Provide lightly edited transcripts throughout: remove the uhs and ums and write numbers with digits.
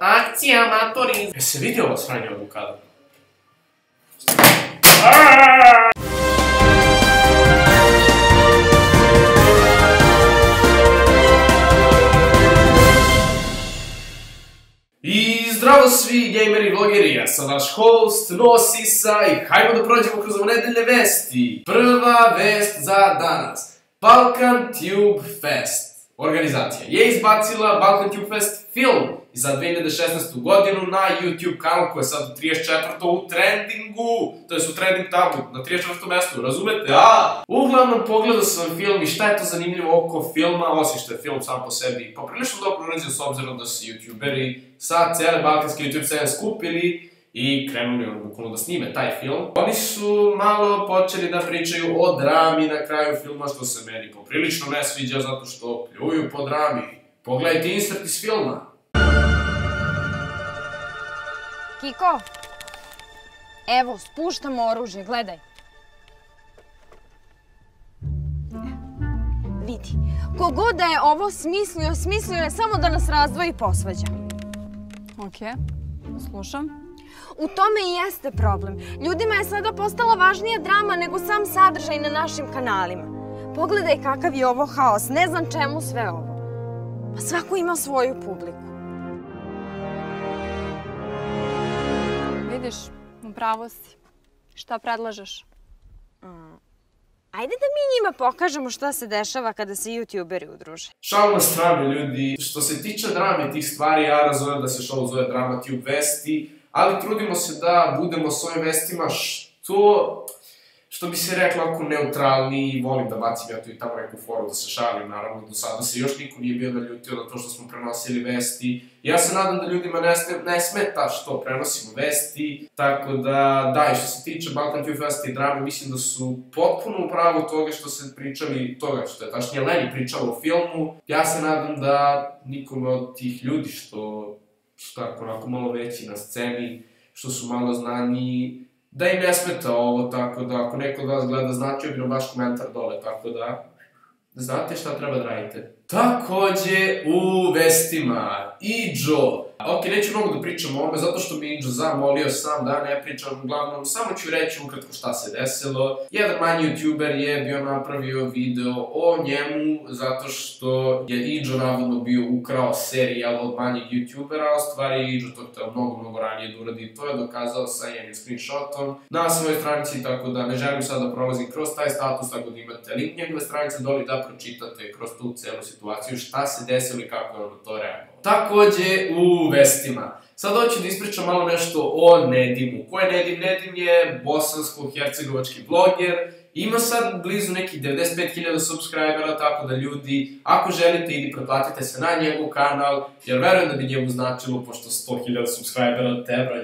Akcija, matori! Se vidi ovo sranje ovog kadra? I zdravo svi gameri i vlogeri, ja sam vaš host, Nosisa i hajmo da prođemo kroz ovo nedeljne vesti. Prva vest za danas. Balkan Tube Fest. Organizacija je izbacila Balkan Tube Fest film za 2016. godinu na YouTube kanal koji je sad u 34. u trendingu, to je u trending tabu, na 34. mestu, razumete? Da! Uglavnom pogledao sam film i šta je to zanimljivo oko filma, osim što je film sam po sebi poprilično dobro urađen s obzirom da su youtuberi sa cele balkanske YouTube scene skupili i krenuli bukvalno da snime taj film. Oni su malo počeli da pričaju o drami na kraju filma, što se meni poprilično ne sviđa zato što pljuju po drami. Pogledajte insert iz filma. Kiko, evo, spuštamo oružje, gledaj. Vidi, kogod da je ovo smislio je samo da nas razdvoji i posvađa. Okej, slušam. U tome i jeste problem. Ljudima je sada postala važnija drama nego sam sadržaj na našim kanalima. Pogledaj kakav je ovo haos, ne znam čemu sve ovo. Pa svako ima svoju publiku. Vidiš, upravo si. Šta predlažeš? Ajde da mi njima pokažemo šta se dešava kada se youtuberi udruže. Šal na stranu, ljudi. Što se tiče drame tih stvari, ja razumem da se šal zove Drama Tube Vesti, ali trudimo se da budemo s ovim vestima što bi se reklo ako neutralni i volim da bacim ja tu i tamo neku foru da se šalim, naravno do sada se još niko nije bio naljutio na to što smo prenosili vesti. Ja se nadam da ljudima ne smeta što prenosimo vesti, tako da, i što se tiče Balkan Tube Festa i drame, mislim da su potpuno u pravu toga što se pričali, toga što je tačnije Leni pričala o filmu. Ja se nadam da nikome od tih ljudi što tako onako malo veći na sceni, što su malo znani, da im ne smeta ovo, tako da ako neko od vas gleda, značio bi nam vaš komentar dole, tako da znate šta treba da radite. Takođe, u vestima, Idžo. Ok, neću mnogo da pričam o ovome, zato što mi Idžo zamolio sam da ne pričam, uglavnom, samo ću reći ukratko šta se desilo. Jedan manji youtuber je bio napravio video o njemu, zato što je Idžo navodno bio ukrao serijal od manjeg youtubera, a u stvari Idžo to hteo mnogo ranije da uradi, to je dokazao sa jednim screenshotom na svojoj stranici, tako da ne želim sad da prolazim kroz taj status, tako da imate link njegove stranice dole da pročitate kroz tu celu situaciju šta se desilo i kako je on to reagovao. Takođe, u vestima. Sad hoću da ispričam malo nešto o Nedimu. Ko je Nedim? Nedim je bosansko-hercegovački vloger. Ima sad blizu nekih 95.000 subscribera, tako da ljudi, ako želite, idi pretplatite se na njegov kanal, jer verujem da bi njemu značilo, pošto 100.000 subscribera tebra,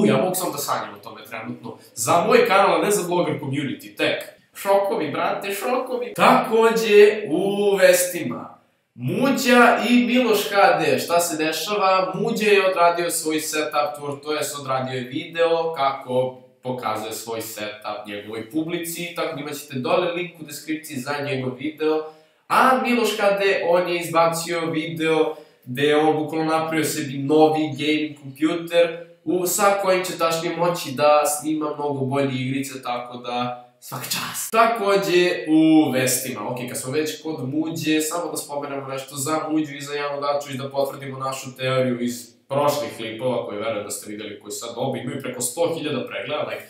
ja mogu samo da sanjam o tome trenutno. Za moj kanal, a ne za vlogger community, tek. Šokovi, brate, šokovi. Takođe, u vestima. Muđa i Miloš HD, šta se dešava? Muđa je odradio svoj setup tour, to je odradio je video kako pokazuje svoj setup njegovoj publici, tako da imat ćete dole link u deskripciji za njegov video. A Miloš HD, on je izbacio video gde je on bukvalno napravio sebi novi gaming kompjuter sa kojim će tačnije moći da snima mnogo bolje igrice, tako da svaka čast. Takođe, u vestima. Ok, kad smo već kod Muđe, samo da spomenemo nešto za Muđu i za Janu Dačović, da potvrdimo našu teoriju iz prošlih klipova, koje verujem da ste videli, koji sad obi imaju preko 100.000 pregleda, like,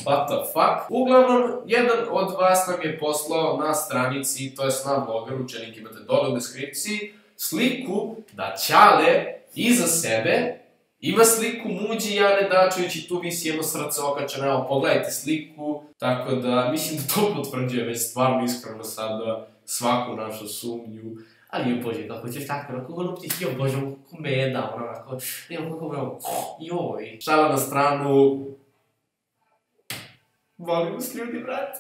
what the fuck. Uglavnom, jedan od vas nam je poslao na stranici, to je na blogeru, učenik imate dole u deskripciji, sliku da Ćale iza sebe ima sliku Muđi i Jane Dačović i tu visi jedno srce okačeno, evo pogledajte sliku, tako da mislim da to potvrđuje već stvarno iskreno sada svaku našu sumnju. Ali joj bože, kako ćeš tako, onako goluptih, joj bože, kako meda, onako, joj. Šala na stranu, volim vas ljudi, brate.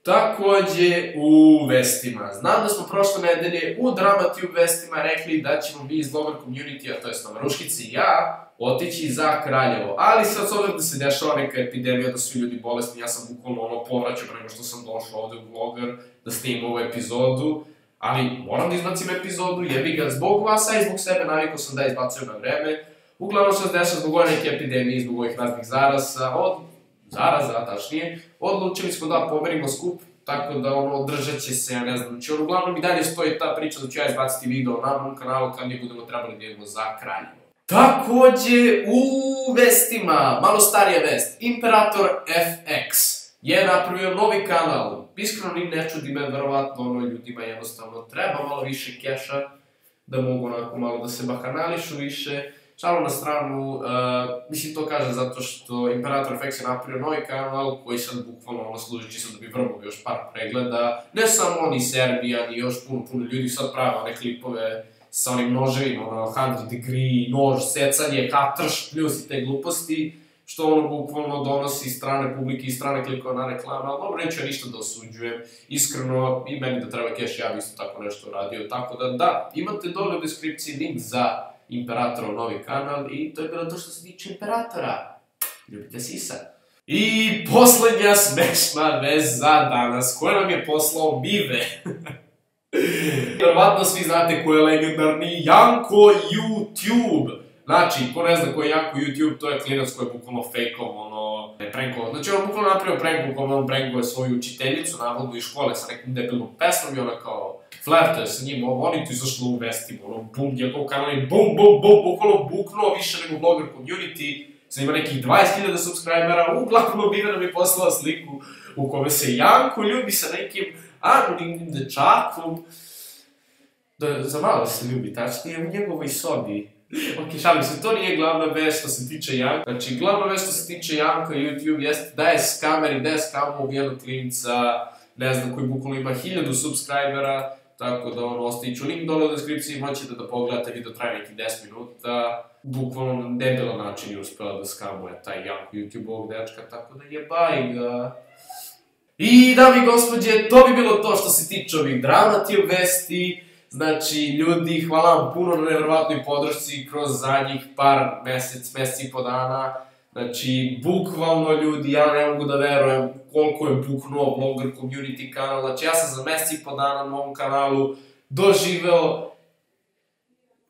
Takođe, u vestima. Znam da smo prošle nedelje u Drama Tube vestima rekli da ćemo mi iz vlogger community-a, to je na Maruškici i ja, otići za Kraljevo. Ali sad s obzirom da se dešava neka epidemija, da su ljudi bolesni, ja sam bukvalno povraćao nego što sam došao ovde u vlogger da snimim ovu epizodu. ali moram da izbacim epizodu, jebi ga zbog vas, a i zbog sebe navikao sam da izbacujem na vreme. Uglavnom što se dešava zbog ove neke epidemije, zbog ovih raznih zaraza, tačnije, odlučili smo da pomerimo skup, tako da održat će se, ja ne znam, znači uglavnom i dalje stoji ta priča da ću ja izbaciti video na mom kanalu kad mi budemo trebali da idemo za Kraljevo. Takođe, u vestima, malo starija vest, Imperator FX je napravio novi kanal. Iskreno ni ne čudi me, verovatno ljudima jednostavno treba malo više keša, da mogu onako malo da se bahanališu više. Šalu na stranu, mislim to kažem zato što Imperator FX je napravio novi kanal koji sad bukvalno služi čisto da bi vrbovi još par pregleda. Ne samo oni Serbija, ni još puno ljudi sad prave one klipove sa onim noževima, 100 degree, nož, secanje, katrš, plus i te gluposti, što bukvalno donosi strane publike i strane klikova na reklame, ali dobro, neću ja ništa da osuđujem. Iskreno, i meni da treba keš, ja bi isto tako nešto uradio, tako da, imate dole u deskripciji link za Imperatorov novi kanal i to je bilo to što se tiče Imperatora. Ljubite sisa. I poslednja smešna vest za danas, koja nam je poslao Bive. Verovatno svi znate ko je legendarni Janko YouTube. Znači, ko ne zna ko je Janko YouTube, to je klinac koji je bukvalno fejkao, prankovao. Znači, on bukvalno napravio prank u kome on prankuje svoju učiteljicu, navodno iz škole, sa nekom debilnom pesmom i ona kao flertuje sa njim, oni tu izašlo u vestima, bum, njegov kanal je bum, bukvalno buknuo više nego blogger community, sad ima nekih 20.000 subscribera, uglavnom Bive nam je poslala sliku u kome se Janko ljubi sa nekim anonimnim dečakom, za malo se ljubi, tačnije u njegovoj sobi. Ok, šalim se, to nije glavna vest što se tiče Janka. Znači, glavna vest što se tiče Janka i YouTube jeste da je skamer i da je skamovog jednog klinca, ne znam, koji bukvalno ima 1000 subscribera, tako da ostavit ću link dole u deskripciji, moćete da pogledate, video traje neki 10 minuta. Bukvalno na debilan način je uspela da skamuje taj Janko YouTube ovog dečka, tako da jebaj ga. I, dami i gospođe, to bi bilo to što se tiče ovih dramativ vesti. Znači, ljudi, hvala vam puno na nevjerovatnoj podršci kroz zadnjih par meseci i po dana. Znači, bukvalno ljudi, ja ne mogu da verujem koliko je buknuo blogger community kanal. Znači, ja sam za meseci i po dana na ovom kanalu doživeo,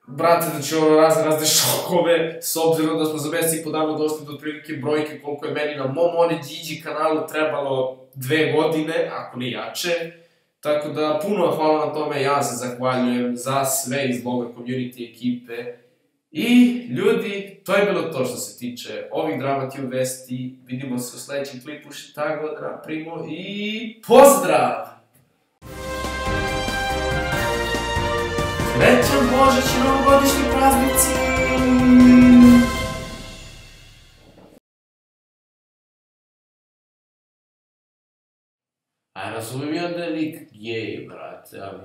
brate, znači razne šokove, s obzirom da smo za meseci i po dana došli do otprilike brojke koliko je meni na mom Gigi kanalu trebalo 2 godine, ako ne jače. Tako da, puno hvala na tome, ja se zahvaljujem za sve iz blogger community ekipe. I, ljudi, to je bilo to što se tiče ovih dramativ vesti. Vidimo se u sledećem klipu, šta god napravimo i pozdrav! Srećan Božić i novogodišnji praznici! A razumijem ja da je lik gej, brate, ali...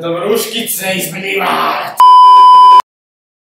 Dobruškice, izmenivač!